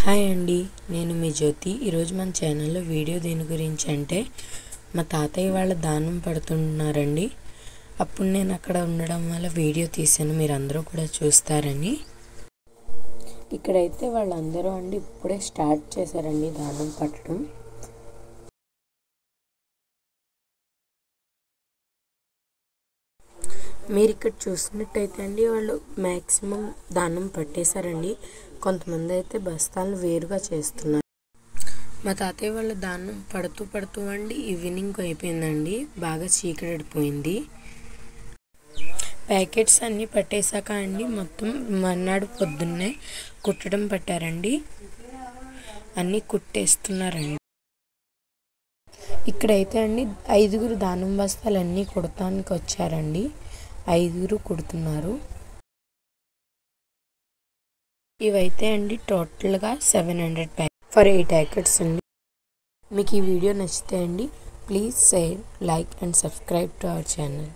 Hi అండి, నేను మీ జ్యోతి. ఈరోజు మన ఛానల్లో వీడియో దేని గురించి అంటే మా తాతయ్య వాళ్ళ దానం పడుతున్నారండి. అప్పుడు నేను అక్కడ ఉండడం వల్ల వీడియో తీసాను, మీరు అందరూ కూడా చూస్తారని. ఇక్కడైతే వాళ్ళందరూ అండి ఇప్పుడే స్టార్ట్ చేశారండి దానం పట్టడం. మీరు ఇక్కడ చూసినట్టయితే అండి వాళ్ళు మ్యాక్సిమం దానం పట్టేశారండి. కొంతమంది అయితే బస్తాలు వేరుగా చేస్తున్నారు. మా తాతయ్య వాళ్ళ దానం పడుతూ అండి ఈవినింగ్ అయిపోయిందండి, బాగా చీకటిపోయింది. ప్యాకెట్స్ అన్నీ పట్టేశాక అండి మొత్తం మర్నాడు పొద్దున్నే కుట్టడం పట్టారండి, అన్నీ కుట్టేస్తున్నారండి. ఇక్కడైతే అండి 5 దానం బస్తాలు అన్నీ కుడతానికి వచ్చారండి. 5 కుడుతున్నారు. ఇవైతే అండి టోటల్గా 700 ఫర్ 8 ప్యాకెట్స్ అండి. మీకు ఈ వీడియో నచ్చితే అండి please share, like and subscribe to our channel.